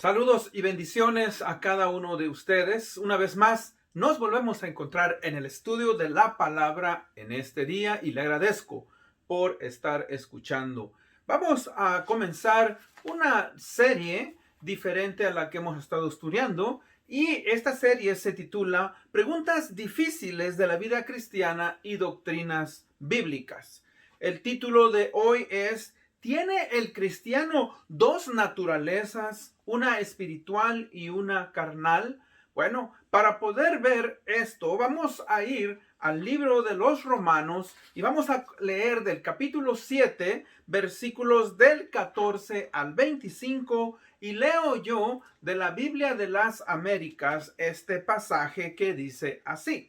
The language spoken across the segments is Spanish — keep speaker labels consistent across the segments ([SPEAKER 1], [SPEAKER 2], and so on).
[SPEAKER 1] Saludos y bendiciones a cada uno de ustedes. Una vez más, nos volvemos a encontrar en el estudio de la palabra en este día y le agradezco por estar escuchando. Vamos a comenzar una serie diferente a la que hemos estado estudiando y esta serie se titula Preguntas difíciles de la vida cristiana y doctrinas bíblicas. El título de hoy es ¿Tiene el cristiano dos naturalezas, una espiritual y una carnal? Bueno, para poder ver esto, vamos a ir al libro de los Romanos y vamos a leer del capítulo 7, versículos del 14 al 25, y leo yo de la Biblia de las Américas este pasaje que dice así.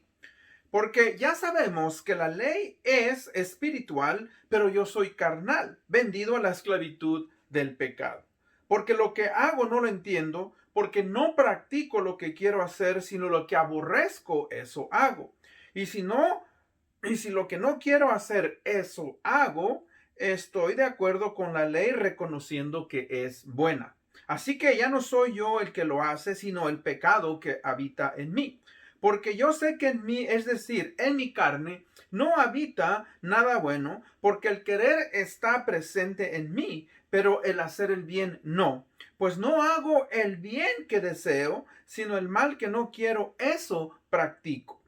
[SPEAKER 1] Porque ya sabemos que la ley es espiritual, pero yo soy carnal, vendido a la esclavitud del pecado. Porque lo que hago no lo entiendo, porque no practico lo que quiero hacer, sino lo que aborrezco, eso hago. Y si lo que no quiero hacer, eso hago, estoy de acuerdo con la ley reconociendo que es buena. Así que ya no soy yo el que lo hace, sino el pecado que habita en mí. Porque yo sé que en mí, es decir, en mi carne, no habita nada bueno, porque el querer está presente en mí, pero el hacer el bien no. Pues no hago el bien que deseo, sino el mal que no quiero, eso practico.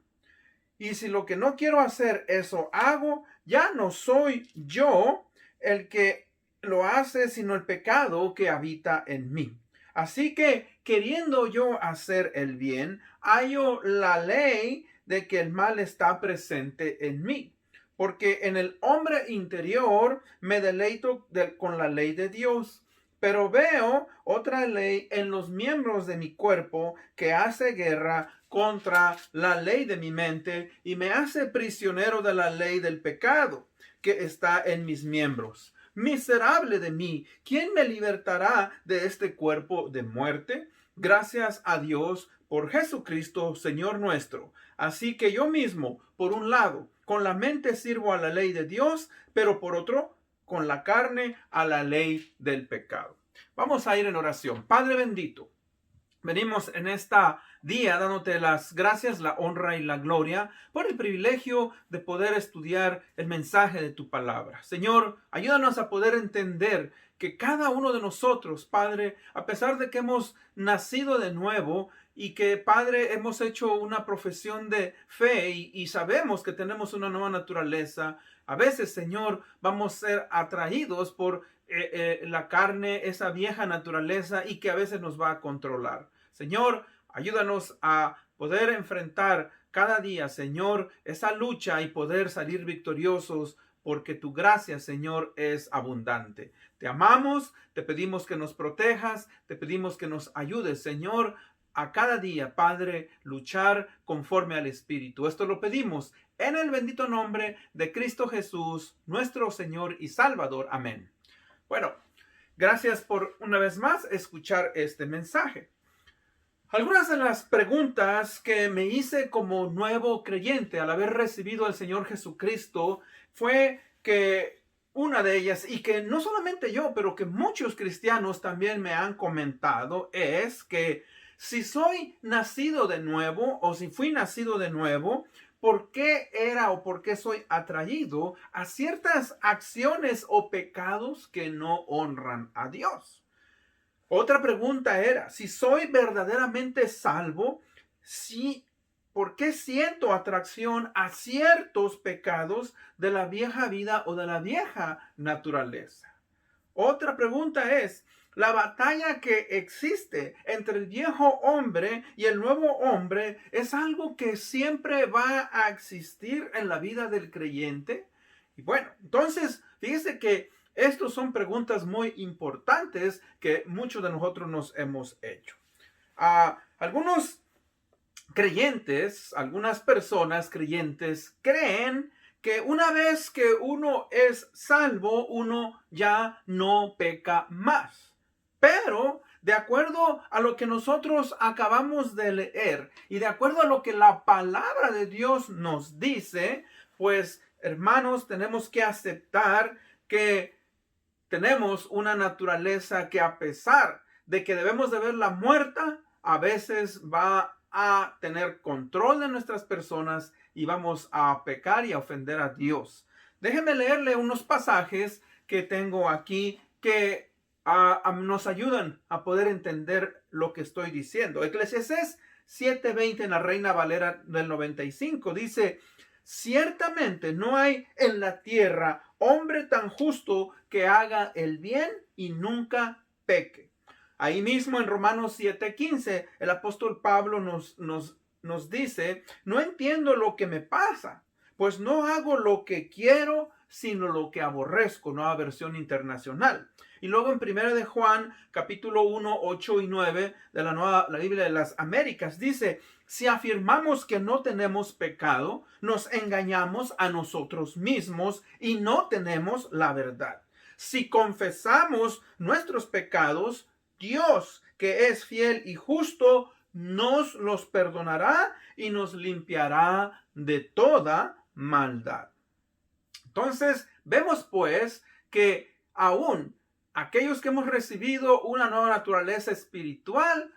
[SPEAKER 1] Y si lo que no quiero hacer, eso hago, ya no soy yo el que lo hace, sino el pecado que habita en mí. Así que, queriendo yo hacer el bien, hallo la ley de que el mal está presente en mí. Porque en el hombre interior me deleito con la ley de Dios. Pero veo otra ley en los miembros de mi cuerpo que hace guerra contra la ley de mi mente y me hace prisionero de la ley del pecado que está en mis miembros. Miserable de mí, ¿quién me libertará de este cuerpo de muerte? Gracias a Dios por Jesucristo, Señor nuestro. Así que yo mismo, por un lado, con la mente sirvo a la ley de Dios, pero por otro, con la carne a la ley del pecado. Vamos a ir en oración. Padre bendito, venimos en esta día dándote las gracias, la honra y la gloria por el privilegio de poder estudiar el mensaje de tu palabra. Señor, ayúdanos a poder entender que cada uno de nosotros, Padre, a pesar de que hemos nacido de nuevo y que, Padre, hemos hecho una profesión de fe y sabemos que tenemos una nueva naturaleza, a veces, Señor, vamos a ser atraídos por la carne, esa vieja naturaleza y que a veces nos va a controlar. Señor, ayúdanos a poder enfrentar cada día, Señor, esa lucha y poder salir victoriosos porque tu gracia, Señor, es abundante. Te amamos, te pedimos que nos protejas, te pedimos que nos ayudes, Señor, a cada día, Padre, luchar conforme al Espíritu. Esto lo pedimos en el bendito nombre de Cristo Jesús, nuestro Señor y Salvador. Amén. Bueno, gracias por una vez más escuchar este mensaje. Algunas de las preguntas que me hice como nuevo creyente al haber recibido al Señor Jesucristo fue que una de ellas, y que no solamente yo, pero que muchos cristianos también me han comentado, es que si soy nacido de nuevo o si fui nacido de nuevo, ¿por qué era o por qué soy atraído a ciertas acciones o pecados que no honran a Dios? Otra pregunta era, si soy verdaderamente salvo, ¿por qué siento atracción a ciertos pecados de la vieja vida o de la vieja naturaleza? Otra pregunta es, la batalla que existe entre el viejo hombre y el nuevo hombre es algo que siempre va a existir en la vida del creyente. Y bueno, entonces, fíjese que estas son preguntas muy importantes que muchos de nosotros nos hemos hecho. Algunos creyentes, algunas personas creyentes creen que una vez que uno es salvo, uno ya no peca más. Pero de acuerdo a lo que nosotros acabamos de leer y de acuerdo a lo que la palabra de Dios nos dice, pues hermanos, tenemos que aceptar que tenemos una naturaleza que a pesar de que debemos de verla muerta, a veces va a tener control de nuestras personas y vamos a pecar y a ofender a Dios. Déjeme leerle unos pasajes que tengo aquí que nos ayudan a poder entender lo que estoy diciendo. Eclesiastés 7:20 en la Reina Valera del 95 dice: ciertamente no hay en la tierra hombre tan justo que haga el bien y nunca peque. Ahí mismo en Romanos 7:15 el apóstol Pablo nos dice: no entiendo lo que me pasa, pues no hago lo que quiero, sino lo que aborrezco. Nueva versión internacional. Y luego en 1 de Juan, capítulo 1, 8 y 9 de la Biblia de las Américas, dice: si afirmamos que no tenemos pecado, nos engañamos a nosotros mismos y no tenemos la verdad. Si confesamos nuestros pecados, Dios, que es fiel y justo, nos los perdonará y nos limpiará de toda maldad. Entonces, vemos pues que aún aquellos que hemos recibido una nueva naturaleza espiritual,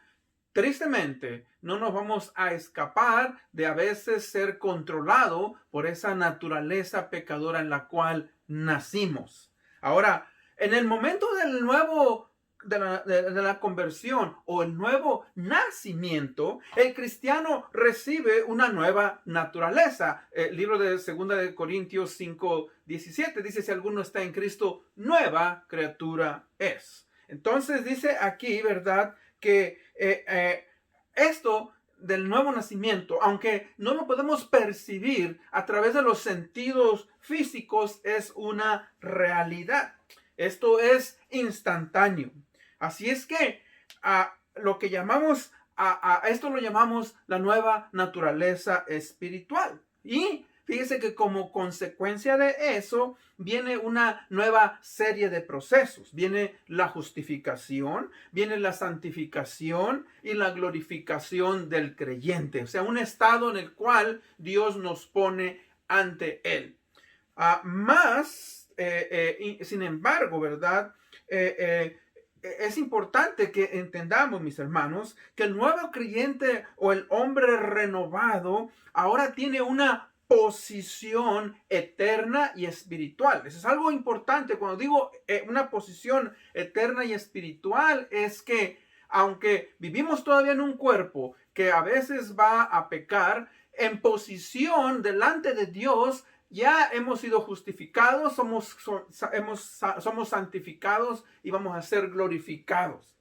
[SPEAKER 1] tristemente, no nos vamos a escapar de a veces ser controlado por esa naturaleza pecadora en la cual nacimos. Ahora, en el momento del nuevo de la conversión o el nuevo nacimiento, el cristiano recibe una nueva naturaleza. El libro de 2 de Corintios 5:17 dice: si alguno está en Cristo, nueva criatura es. Entonces dice aquí, ¿verdad?, que esto del nuevo nacimiento, aunque no lo podemos percibir a través de los sentidos físicos, es una realidad. Esto es instantáneo. Así es que lo que llamamos, esto lo llamamos la nueva naturaleza espiritual. Y fíjese que como consecuencia de eso viene una nueva serie de procesos. Viene la justificación, viene la santificación y la glorificación del creyente. O sea, un estado en el cual Dios nos pone ante Él. Sin embargo, ¿verdad?, es importante que entendamos, mis hermanos, que el nuevo creyente o el hombre renovado ahora tiene una posición eterna y espiritual. Eso es algo importante. Cuando digo una posición eterna y espiritual, es que aunque vivimos todavía en un cuerpo que a veces va a pecar, en posición delante de Dios ya hemos sido justificados, somos santificados y vamos a ser glorificados,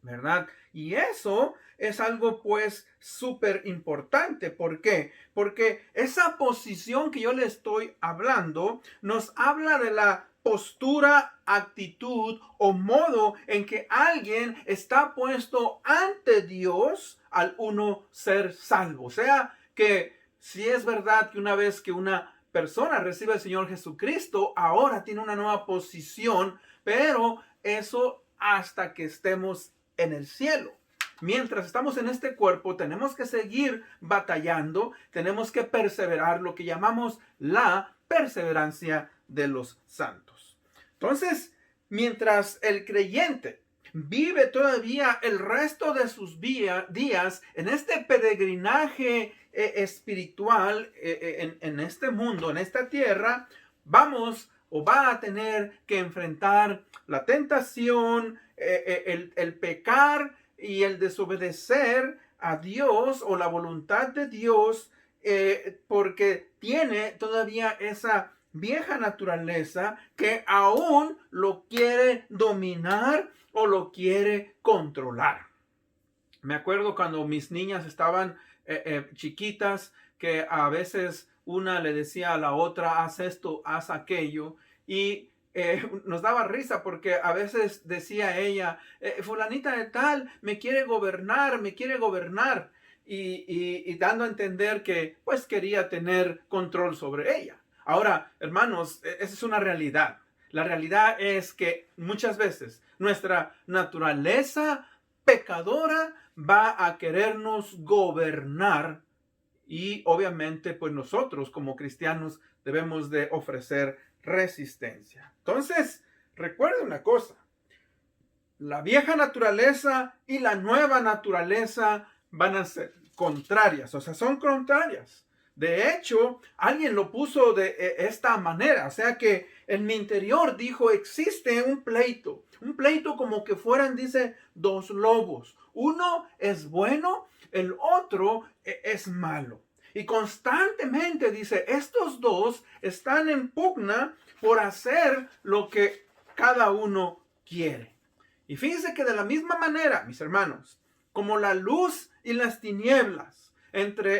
[SPEAKER 1] ¿verdad? Y eso es algo pues súper importante. ¿Por qué? Porque esa posición que yo le estoy hablando nos habla de la postura, actitud o modo en que alguien está puesto ante Dios al uno ser salvo. O sea que si es verdad que una vez que una persona recibe al Señor Jesucristo, ahora tiene una nueva posición, pero eso hasta que estemos en el cielo. Mientras estamos en este cuerpo, tenemos que seguir batallando, tenemos que perseverar, lo que llamamos la perseverancia de los santos. Entonces, mientras el creyente vive todavía el resto de sus días en este peregrinaje espiritual en este mundo, en esta tierra, va a tener que enfrentar la tentación, el pecar y el desobedecer a Dios o la voluntad de Dios, porque tiene todavía esa vieja naturaleza que aún lo quiere dominar o lo quiere controlar. Me acuerdo cuando mis niñas estaban chiquitas, que a veces una le decía a la otra: haz esto, haz aquello, y nos daba risa porque a veces decía ella: fulanita de tal me quiere gobernar, y dando a entender que pues quería tener control sobre ella. Ahora, hermanos, esa es una realidad. La realidad es que muchas veces nuestra naturaleza pecadora va a querernos gobernar, y obviamente pues nosotros como cristianos debemos de ofrecer resistencia. Entonces, recuerda una cosa: la vieja naturaleza y la nueva naturaleza van a ser contrarias, o sea, son contrarias. De hecho, alguien lo puso de esta manera, o sea que en mi interior dijo, existe un pleito como que fueran, dice, dos lobos. Uno es bueno, el otro es malo. Y constantemente dice, estos dos están en pugna por hacer lo que cada uno quiere. Y fíjense que de la misma manera, mis hermanos, como la luz y las tinieblas,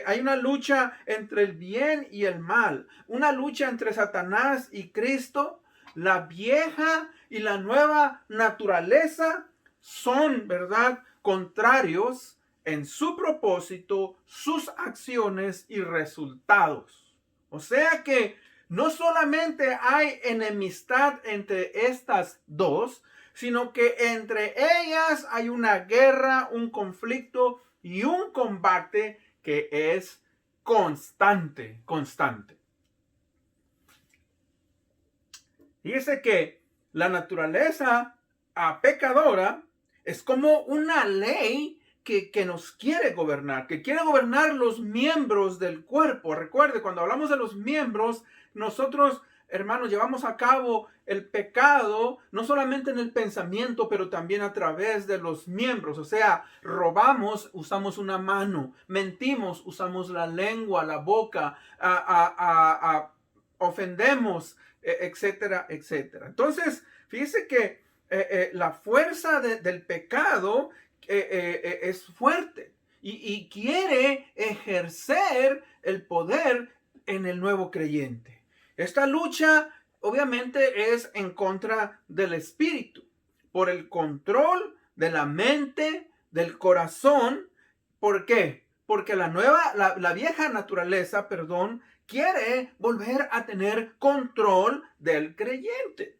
[SPEAKER 1] hay una lucha entre el bien y el mal, una lucha entre Satanás y Cristo, la vieja y la nueva naturaleza son, ¿verdad?, contrarios en su propósito, sus acciones y resultados. O sea que no solamente hay enemistad entre estas dos, sino que entre ellas hay una guerra, un conflicto y un combate que es constante. Fíjese que la naturaleza pecadora es como una ley que nos quiere gobernar, que quiere gobernar los miembros del cuerpo. Recuerde, cuando hablamos de los miembros, nosotros, hermanos, llevamos a cabo el pecado, no solamente en el pensamiento, pero también a través de los miembros. O sea, robamos, usamos una mano, mentimos, usamos la lengua, la boca, ofendemos, etcétera, etcétera. Entonces, fíjese que la fuerza del pecado es fuerte y quiere ejercer el poder en el nuevo creyente. Esta lucha obviamente es en contra del espíritu, por el control de la mente, del corazón. ¿Por qué? Porque la vieja naturaleza, quiere volver a tener control del creyente,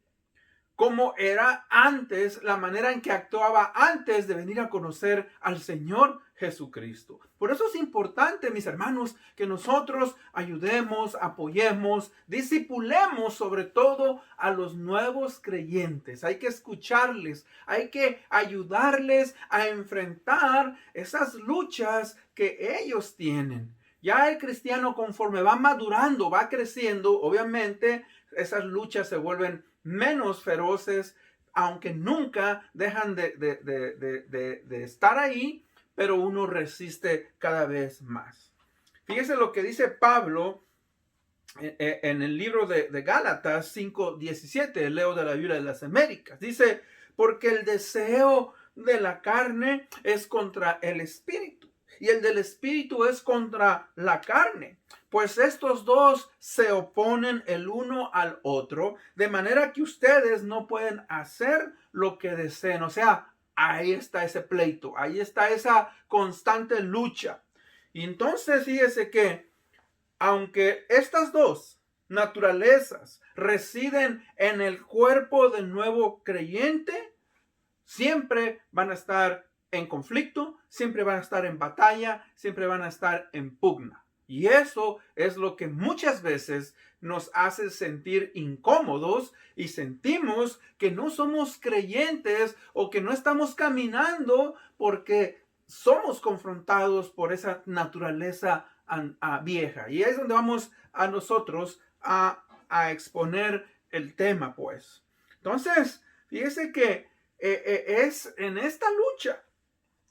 [SPEAKER 1] como era antes, la manera en que actuaba antes de venir a conocer al Señor Jesucristo. Por eso es importante, mis hermanos, que nosotros ayudemos, apoyemos, discipulemos sobre todo a los nuevos creyentes. Hay que escucharles, hay que ayudarles a enfrentar esas luchas que ellos tienen. Ya el cristiano, conforme va madurando, va creciendo, obviamente esas luchas se vuelven menos feroces, aunque nunca dejan de estar ahí, pero uno resiste cada vez más. Fíjese lo que dice Pablo en el libro de Gálatas 5:17, leo de la Biblia de las Américas. Dice, porque el deseo de la carne es contra el espíritu, y el del espíritu es contra la carne, pues estos dos se oponen el uno al otro, de manera que ustedes no pueden hacer lo que deseen. O sea, ahí está ese pleito, ahí está esa constante lucha. Y entonces fíjese que aunque estas dos naturalezas residen en el cuerpo del nuevo creyente, siempre van a estar en conflicto, siempre van a estar en batalla, siempre van a estar en pugna. Y eso es lo que muchas veces nos hace sentir incómodos y sentimos que no somos creyentes o que no estamos caminando porque somos confrontados por esa naturaleza vieja. Y es donde vamos a nosotros a exponer el tema, pues. Entonces, fíjese que es en esta lucha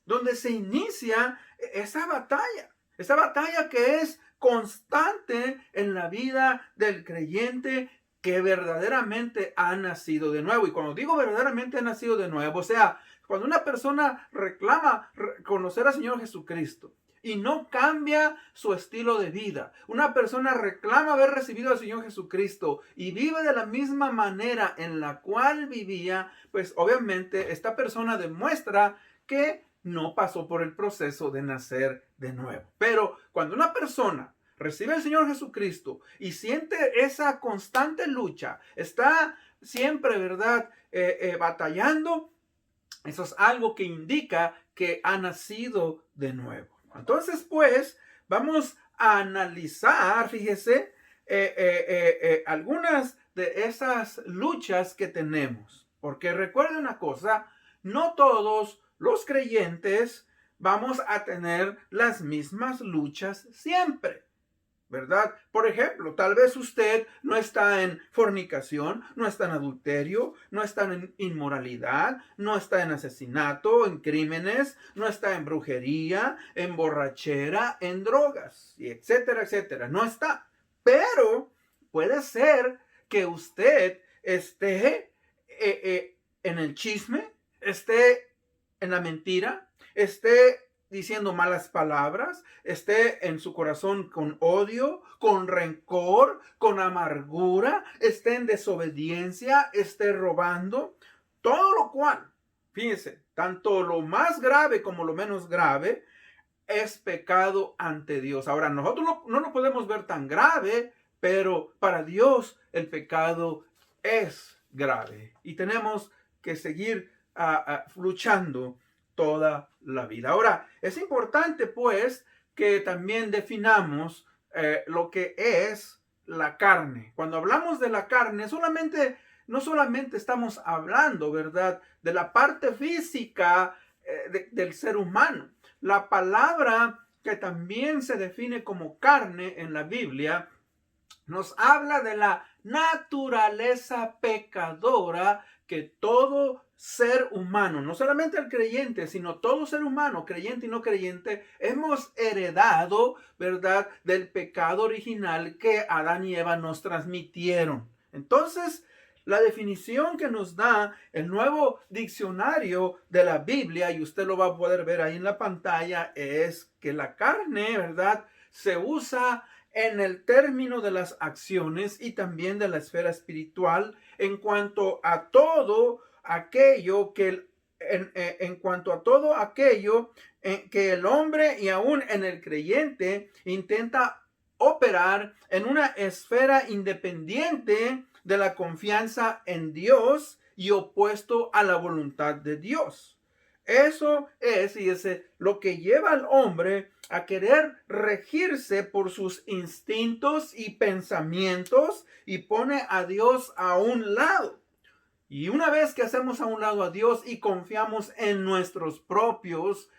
[SPEAKER 1] donde se inicia esa batalla que es constante en la vida del creyente que verdaderamente ha nacido de nuevo. Y cuando digo verdaderamente ha nacido de nuevo, o sea, cuando una persona reclama conocer al Señor Jesucristo y no cambia su estilo de vida, una persona reclama haber recibido al Señor Jesucristo y vive de la misma manera en la cual vivía, pues obviamente esta persona demuestra que no pasó por el proceso de nacer de nuevo. Pero cuando una persona recibe al Señor Jesucristo y siente esa constante lucha, está siempre, ¿verdad?, batallando, eso es algo que indica que ha nacido de nuevo. Entonces, pues, vamos a analizar, fíjese, algunas de esas luchas que tenemos. Porque recuerde una cosa, no todos los creyentes vamos a tener las mismas luchas siempre, ¿verdad? Por ejemplo, tal vez usted no está en fornicación, no está en adulterio, no está en inmoralidad, no está en asesinato, en crímenes, no está en brujería, en borrachera, en drogas, y etcétera, etcétera. No está. Pero puede ser que usted esté en el chisme, esté en la mentira, esté diciendo malas palabras, esté en su corazón con odio, con rencor, con amargura, esté en desobediencia, esté robando, todo lo cual, fíjense, tanto lo más grave como lo menos grave es pecado ante Dios. Ahora, nosotros no lo podemos ver tan grave, pero para Dios el pecado es grave y tenemos que seguir luchando toda la vida. Ahora, es importante pues que también definamos lo que es la carne. Cuando hablamos de la carne, no solamente estamos hablando, ¿verdad?, de la parte física del ser humano. La palabra que también se define como carne en la Biblia nos habla de la naturaleza pecadora que todo ser humano, no solamente el creyente, sino todo ser humano, creyente y no creyente, hemos heredado, ¿verdad?, del pecado original que Adán y Eva nos transmitieron. Entonces, la definición que nos da el nuevo diccionario de la Biblia, y usted lo va a poder ver ahí en la pantalla, es que la carne, ¿verdad?, se usa en el término de las acciones y también de la esfera espiritual en cuanto a todo aquello que que el hombre y aún en el creyente intenta operar en una esfera independiente de la confianza en Dios y opuesto a la voluntad de Dios. Eso es, y es lo que lleva al hombre a querer regirse por sus instintos y pensamientos y pone a Dios a un lado. Y una vez que hacemos a un lado a Dios y confiamos en nuestros propios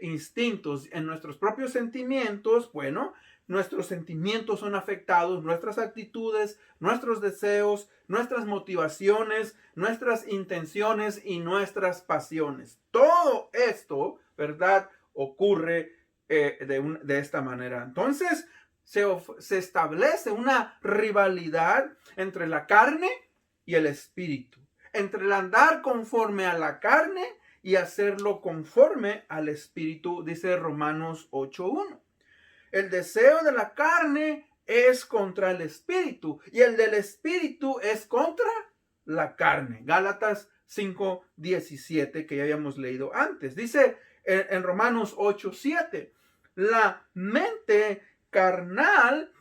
[SPEAKER 1] instintos, en nuestros propios sentimientos, bueno, nuestros sentimientos son afectados, nuestras actitudes, nuestros deseos, nuestras motivaciones, nuestras intenciones y nuestras pasiones. Todo esto, ¿verdad?, ocurre de esta manera. Entonces, se establece una rivalidad entre la carne y el espíritu, entre el andar conforme a la carne y hacerlo conforme al espíritu, dice Romanos 8:1. El deseo de la carne es contra el espíritu y el del espíritu es contra la carne. Gálatas 5:17, que ya habíamos leído antes. Dice en Romanos 8:7, la mente carnal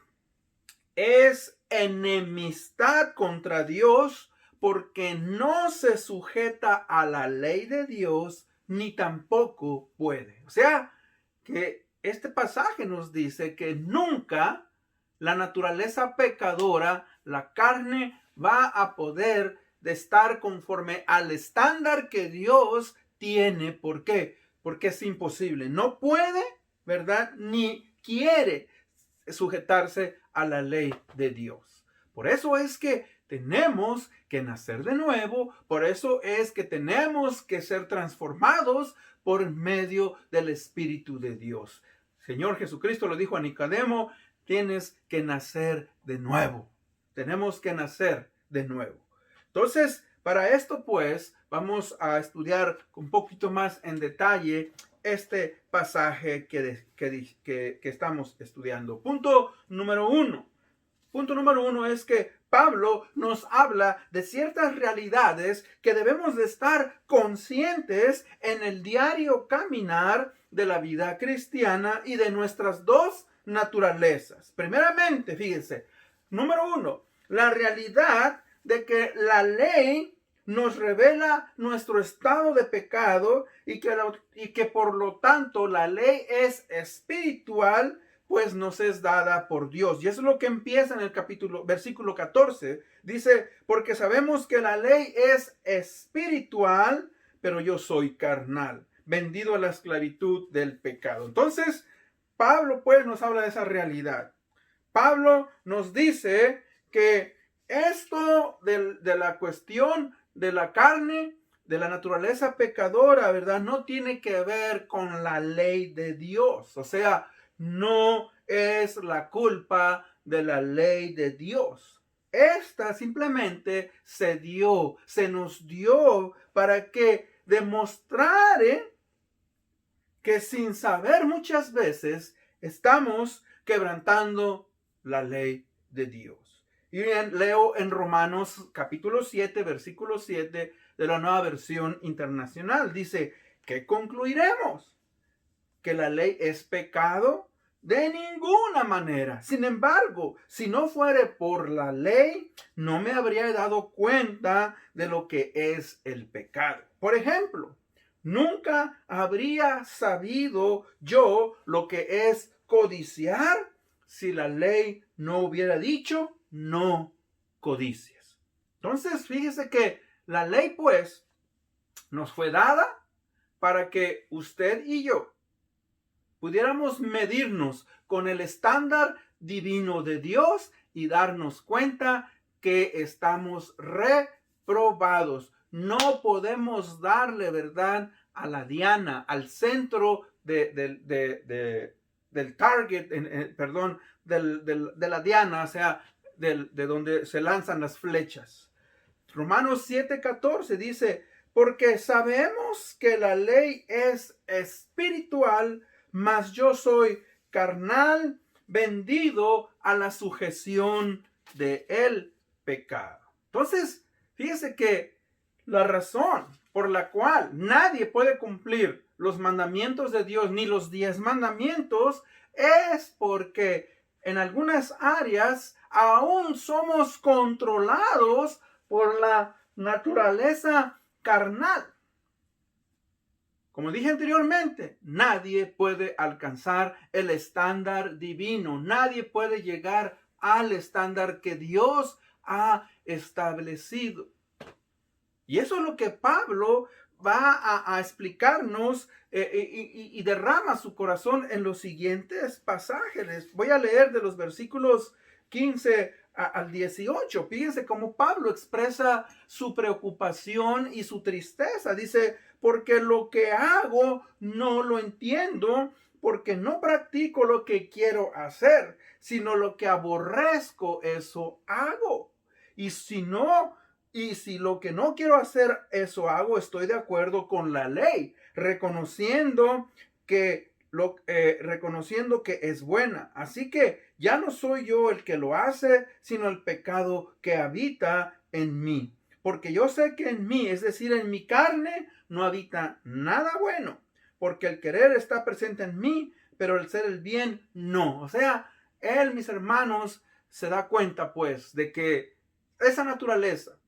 [SPEAKER 1] es enemistad contra Dios porque no se sujeta a la ley de Dios ni tampoco puede. O sea, que este pasaje nos dice que nunca la naturaleza pecadora, la carne, va a poder de estar conforme al estándar que Dios tiene. ¿Por qué? Porque es imposible. No puede, ¿verdad?, ni quiere sujetarse a la ley de Dios. Por eso es que tenemos que nacer de nuevo, por eso es que tenemos que ser transformados por medio del Espíritu de Dios. Señor Jesucristo lo dijo a Nicodemo, tienes que nacer de nuevo. Tenemos que nacer de nuevo. Entonces, para esto pues, vamos a estudiar un poquito más en detalle este pasaje que estamos estudiando. Punto número uno. Punto número uno es que Pablo nos habla de ciertas realidades que debemos de estar conscientes en el diario caminar de la vida cristiana y de nuestras dos naturalezas. Primeramente, fíjense, número uno, la realidad de que la ley nos revela nuestro estado de pecado y que por lo tanto la ley es espiritual, pues nos es dada por Dios. Y eso es lo que empieza en el versículo 14. Dice, porque sabemos que la ley es espiritual, pero yo soy carnal, vendido a la esclavitud del pecado. Entonces, Pablo pues nos habla de esa realidad. Pablo nos dice que esto de la cuestión de la carne, de la naturaleza pecadora, ¿verdad? No tiene que ver con la ley de Dios. O sea, no es la culpa de la ley de Dios. Esta simplemente se nos dio para que demostrare que sin saber muchas veces estamos quebrantando la ley de Dios. Y bien, leo en Romanos capítulo 7, versículo 7 de la Nueva Versión Internacional. Dice, ¿qué concluiremos? ¿Que la ley es pecado? De ninguna manera. Sin embargo, si no fuere por la ley, no me habría dado cuenta de lo que es el pecado. Por ejemplo, nunca habría sabido yo lo que es codiciar si la ley no hubiera dicho no codicies. Entonces, fíjese que la ley pues nos fue dada para que usted y yo pudiéramos medirnos con el estándar divino de Dios y darnos cuenta que estamos reprobados. No podemos darle, ¿verdad?, a la diana, al centro del target, de la diana, o sea, de donde se lanzan las flechas. Romanos 7:14 dice, porque sabemos que la ley es espiritual, mas yo soy carnal, vendido a la sujeción del pecado. Entonces, fíjese que la razón por la cual nadie puede cumplir los mandamientos de Dios, ni los 10 mandamientos, es porque en algunas áreas aún somos controlados por la naturaleza carnal. Como dije anteriormente, nadie puede alcanzar el estándar divino. Nadie puede llegar al estándar que Dios ha establecido. Y eso es lo que Pablo va a explicarnos y derrama su corazón en los siguientes pasajes. Les voy a leer de los versículos 15 al 18. Fíjense cómo Pablo expresa su preocupación y su tristeza. Dice, porque lo que hago no lo entiendo, porque no practico lo que quiero hacer, sino lo que aborrezco, eso hago. Y si lo que no quiero hacer, eso hago, estoy de acuerdo con la ley, reconociendo que es buena. Así que ya no soy yo el que lo hace, sino el pecado que habita en mí. Porque yo sé que en mí, es decir, en mi carne, no habita nada bueno. Porque el querer está presente en mí, pero el hacer el bien no. O sea, él, mis hermanos, se da cuenta pues de que esa naturaleza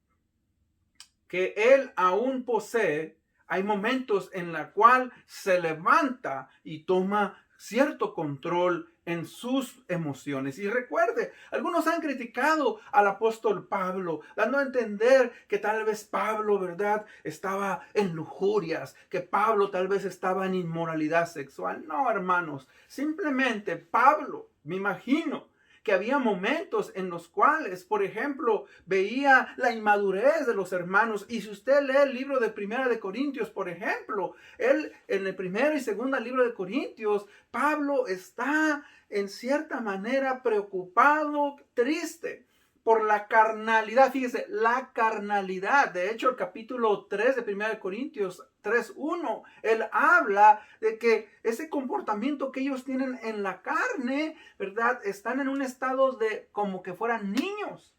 [SPEAKER 1] que él aún posee, hay momentos en la cual se levanta y toma cierto control en sus emociones. Y recuerde, algunos han criticado al apóstol Pablo, dando a entender que tal vez Pablo, ¿verdad?, estaba en lujurias, que Pablo tal vez estaba en inmoralidad sexual. No, hermanos, simplemente Pablo, me imagino, que había momentos en los cuales, por ejemplo, veía la inmadurez de los hermanos. Y si usted lee el libro de Primera de Corintios, por ejemplo, él en el primero y segundo libro de Corintios, Pablo está en cierta manera preocupado, triste por la carnalidad. Fíjese, la carnalidad. De hecho, el capítulo 3 de 1 Corintios 3:1, él habla de que ese comportamiento que ellos tienen en la carne, ¿verdad?, están en un estado de como que fueran niños.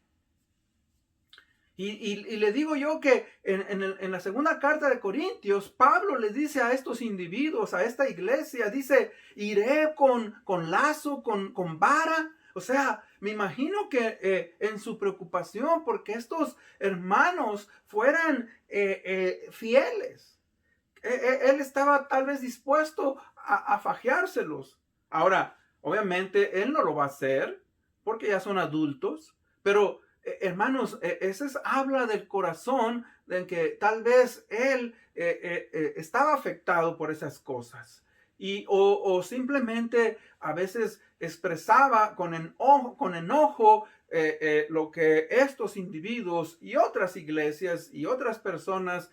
[SPEAKER 1] Y le digo yo que en la segunda carta de Corintios, Pablo les dice a estos individuos, a esta iglesia, dice, iré con lazo, con vara. O sea, me imagino que en su preocupación porque estos hermanos fueran fieles, él estaba tal vez dispuesto a fajeárselos. Ahora, obviamente, él no lo va a hacer porque ya son adultos, pero hermanos, ese habla del corazón, de que tal vez él estaba afectado por esas cosas. O simplemente a veces expresaba con enojo lo que estos individuos y otras iglesias y otras personas,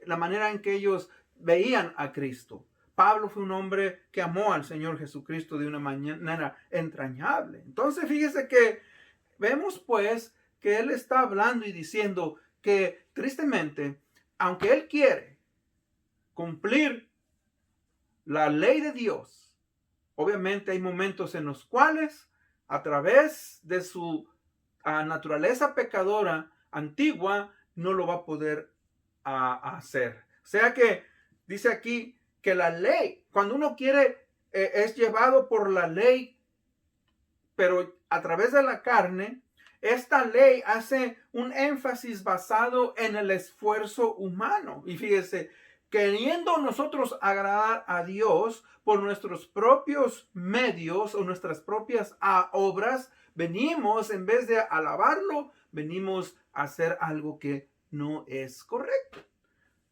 [SPEAKER 1] la manera en que ellos veían a Cristo. Pablo fue un hombre que amó al Señor Jesucristo de una manera entrañable. Entonces fíjese que vemos pues que él está hablando y diciendo que tristemente, aunque él quiere cumplir la ley de Dios, obviamente hay momentos en los cuales a través de su naturaleza pecadora antigua no lo va a poder hacer. O sea que dice aquí que la ley, cuando uno quiere, es llevado por la ley, pero a través de la carne, esta ley hace un énfasis basado en el esfuerzo humano. Y fíjese, queriendo nosotros agradar a Dios por nuestros propios medios o nuestras propias obras, venimos, en vez de alabarlo, venimos a hacer algo que no es correcto.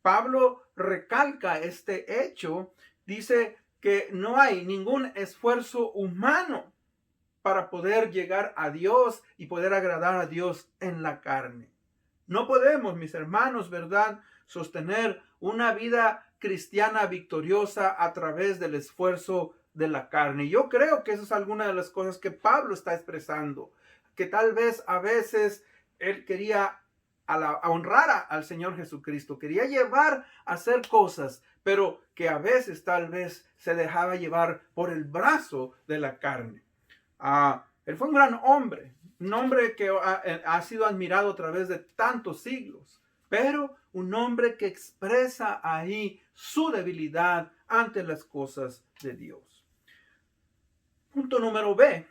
[SPEAKER 1] Pablo recalca este hecho, dice que no hay ningún esfuerzo humano para poder llegar a Dios y poder agradar a Dios en la carne. No podemos, mis hermanos, ¿verdad?, sostener una vida cristiana victoriosa a través del esfuerzo de la carne. Yo creo que eso es alguna de las cosas que Pablo está expresando, que tal vez a veces él quería a honrar al Señor Jesucristo, quería llevar a hacer cosas, pero que a veces tal vez se dejaba llevar por el brazo de la carne. Él fue un gran hombre, un hombre que ha sido admirado a través de tantos siglos, pero un hombre que expresa ahí su debilidad ante las cosas de Dios. Punto número B.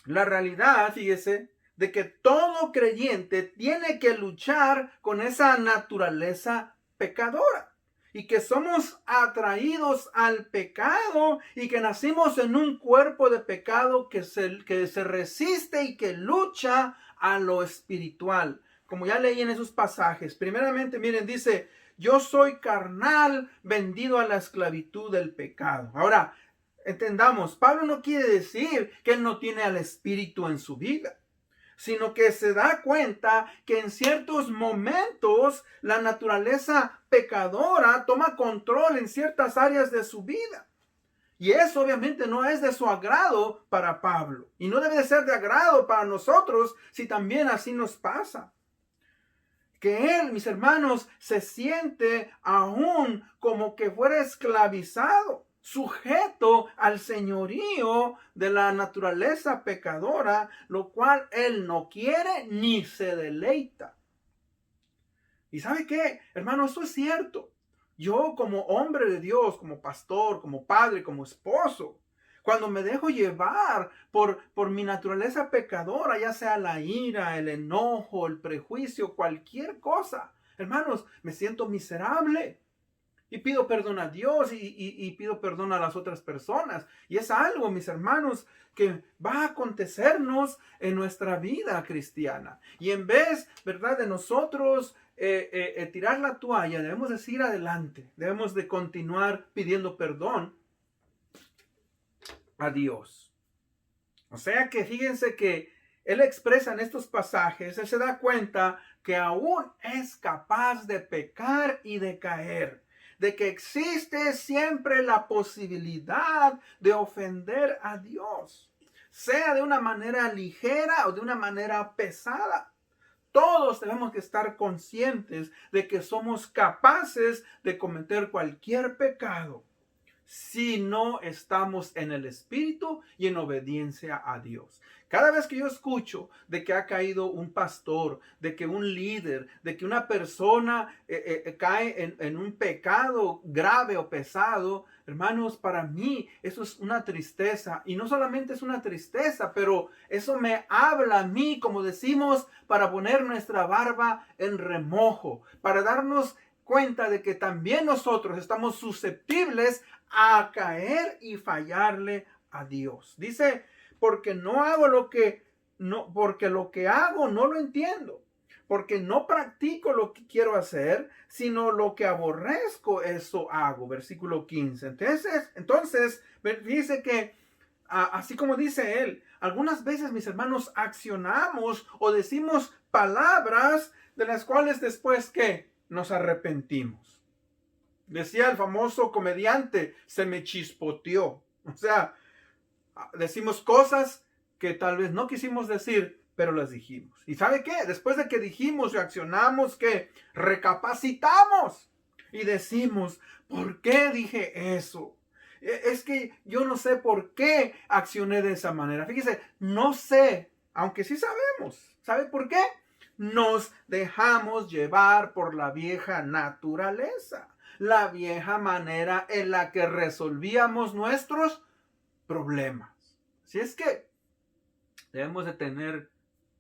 [SPEAKER 1] La realidad, fíjese, de que todo creyente tiene que luchar con esa naturaleza pecadora. Y que somos atraídos al pecado y que nacimos en un cuerpo de pecado que se resiste y que lucha a lo espiritual. Como ya leí en esos pasajes, primeramente, miren, dice, yo soy carnal, vendido a la esclavitud del pecado. Ahora, entendamos, Pablo no quiere decir que él no tiene al espíritu en su vida, sino que se da cuenta que en ciertos momentos la naturaleza pecadora toma control en ciertas áreas de su vida. Y eso obviamente no es de su agrado para Pablo. Y no debe de ser de agrado para nosotros si también así nos pasa. Que él, mis hermanos, se siente aún como que fuera esclavizado, sujeto al señorío de la naturaleza pecadora, lo cual él no quiere ni se deleita. ¿Y sabe qué, hermano? Eso es cierto. Yo como hombre de Dios, como pastor, como padre, como esposo, cuando me dejo llevar por mi naturaleza pecadora, ya sea la ira, el enojo, el prejuicio, cualquier cosa, hermanos, me siento miserable. Y pido perdón a Dios y pido perdón a las otras personas. Y es algo, mis hermanos, que va a acontecernos en nuestra vida cristiana. Y en vez, ¿verdad?, de nosotros tirar la toalla, debemos de seguir adelante. Debemos de continuar pidiendo perdón a Dios. O sea que fíjense que él expresa en estos pasajes, él se da cuenta que aún es capaz de pecar y de caer, de que existe siempre la posibilidad de ofender a Dios, sea de una manera ligera o de una manera pesada. Todos tenemos que estar conscientes de que somos capaces de cometer cualquier pecado si no estamos en el Espíritu y en obediencia a Dios. Cada vez que yo escucho de que ha caído un pastor, de que un líder, de que una persona cae en un pecado grave o pesado, hermanos, para mí eso es una tristeza. Y no solamente es una tristeza, pero eso me habla a mí, como decimos, para poner nuestra barba en remojo, para darnos cuenta de que también nosotros estamos susceptibles a caer y fallarle a Dios. Dice, porque no hago lo que no, porque lo que hago no lo entiendo, porque no practico lo que quiero hacer, sino lo que aborrezco, eso hago. Versículo 15. Entonces dice que, así como dice él, algunas veces, mis hermanos, accionamos o decimos palabras de las cuales después que nos arrepentimos. Decía el famoso comediante, se me chispoteó. O sea, decimos cosas que tal vez no quisimos decir, pero las dijimos. ¿Y sabe qué? Después de que dijimos y accionamos, que recapacitamos y decimos, ¿por qué dije eso? Es que yo no sé por qué accioné de esa manera. Fíjese, no sé, aunque sí sabemos. ¿Sabe por qué? Nos dejamos llevar por la vieja naturaleza, la vieja manera en la que resolvíamos nuestros problemas. Así es que debemos de tener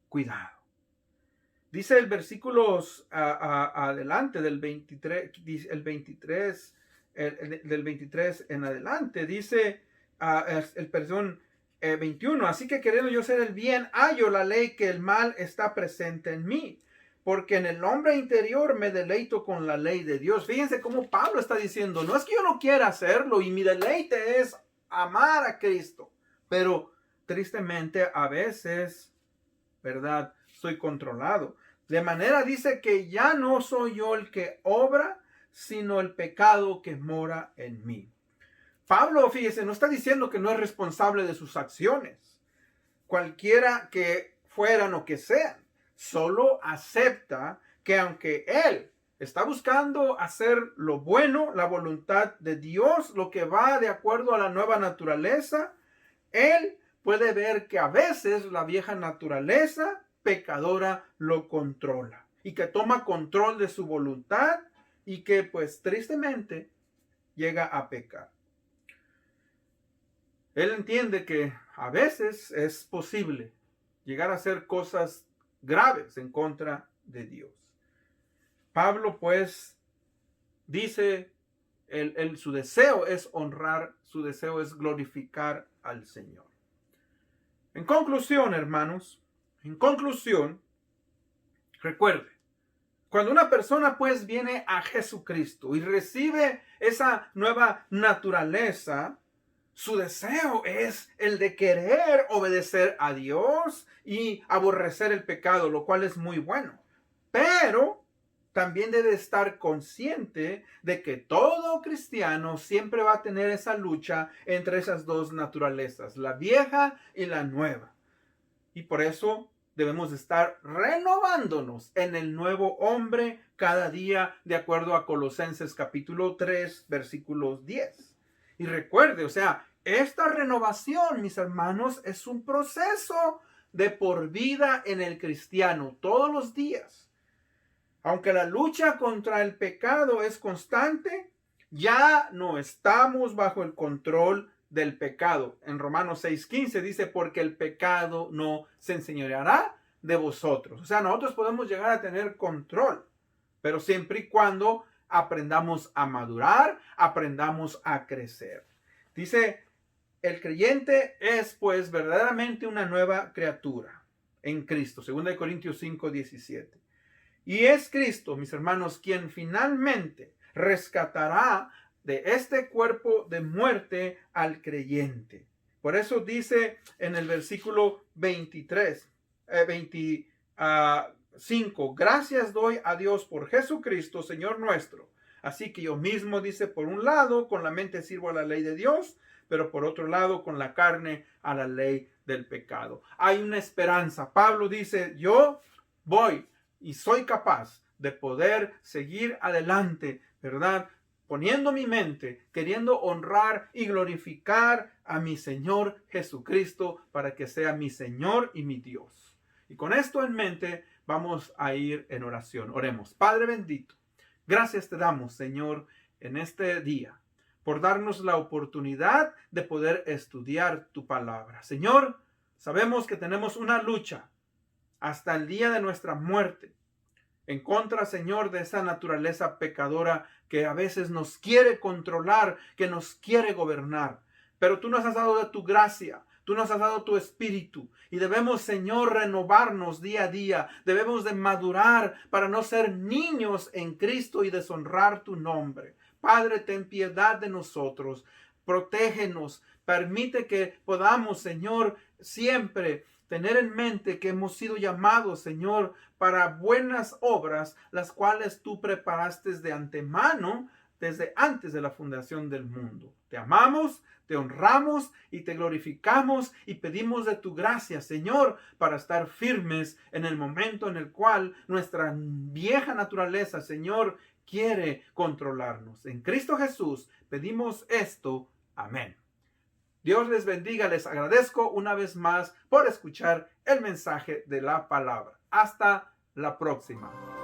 [SPEAKER 1] cuidado. Dice el versículo adelante del 23, del 23 en adelante, dice el perdón 21, así que queriendo yo ser el bien, hallo la ley que el mal está presente en mí, porque en el hombre interior me deleito con la ley de Dios. Fíjense cómo Pablo está diciendo, no es que yo no quiera hacerlo y mi deleite es amar a Cristo, pero tristemente a veces, ¿verdad? Soy controlado. De manera dice que ya no soy yo el que obra, sino el pecado que mora en mí. Pablo, fíjese, no está diciendo que no es responsable de sus acciones, cualquiera que fueran o que sean. Solo acepta que aunque él está buscando hacer lo bueno, la voluntad de Dios, lo que va de acuerdo a la nueva naturaleza, él puede ver que a veces la vieja naturaleza pecadora lo controla y que toma control de su voluntad y que pues tristemente llega a pecar. Él entiende que a veces es posible llegar a hacer cosas graves en contra de Dios. Pablo pues dice, su deseo es honrar, su deseo es glorificar al Señor. En conclusión, hermanos, recuerde, cuando una persona pues viene a Jesucristo y recibe esa nueva naturaleza, su deseo es el de querer obedecer a Dios y aborrecer el pecado, lo cual es muy bueno. Pero también debe estar consciente de que todo cristiano siempre va a tener esa lucha entre esas dos naturalezas, la vieja y la nueva. Y por eso debemos estar renovándonos en el nuevo hombre cada día, de acuerdo a Colosenses capítulo 3, versículos 10. Y recuerde, o sea, esta renovación, mis hermanos, es un proceso de por vida en el cristiano, todos los días. Aunque la lucha contra el pecado es constante, ya no estamos bajo el control del pecado. En Romanos 6:15 dice, porque el pecado no se enseñoreará de vosotros. O sea, nosotros podemos llegar a tener control, pero siempre y cuando aprendamos a madurar, aprendamos a crecer. Dice, el creyente es pues verdaderamente una nueva criatura en Cristo. 2 Corintios 5:17. Y es Cristo, mis hermanos, quien finalmente rescatará de este cuerpo de muerte al creyente. Por eso dice en el versículo 25, gracias doy a Dios por Jesucristo, Señor nuestro. Así que yo mismo, dice, por un lado, con la mente sirvo a la ley de Dios, pero por otro lado, con la carne a la ley del pecado. Hay una esperanza. Pablo dice, yo voy y soy capaz de poder seguir adelante, ¿verdad? Poniendo mi mente, queriendo honrar y glorificar a mi Señor Jesucristo para que sea mi Señor y mi Dios. Y con esto en mente vamos a ir en oración. Oremos. Padre bendito, gracias te damos, Señor, en este día por darnos la oportunidad de poder estudiar tu palabra. Señor, sabemos que tenemos una lucha hasta el día de nuestra muerte, en contra, Señor, de esa naturaleza pecadora que a veces nos quiere controlar, que nos quiere gobernar. Pero tú nos has dado de tu gracia Tú nos has dado tu espíritu y debemos, Señor, renovarnos día a día. Debemos de madurar para no ser niños en Cristo y deshonrar tu nombre. Padre, ten piedad de nosotros. Protégenos. Permite que podamos, Señor, siempre tener en mente que hemos sido llamados, Señor, para buenas obras, las cuales tú preparaste de antemano, desde antes de la fundación del mundo. Te amamos, te honramos y te glorificamos y pedimos de tu gracia, Señor, para estar firmes en el momento en el cual nuestra vieja naturaleza, Señor, quiere controlarnos. En Cristo Jesús pedimos esto. Amén. Dios les bendiga. Les agradezco una vez más por escuchar el mensaje de la palabra. Hasta la próxima.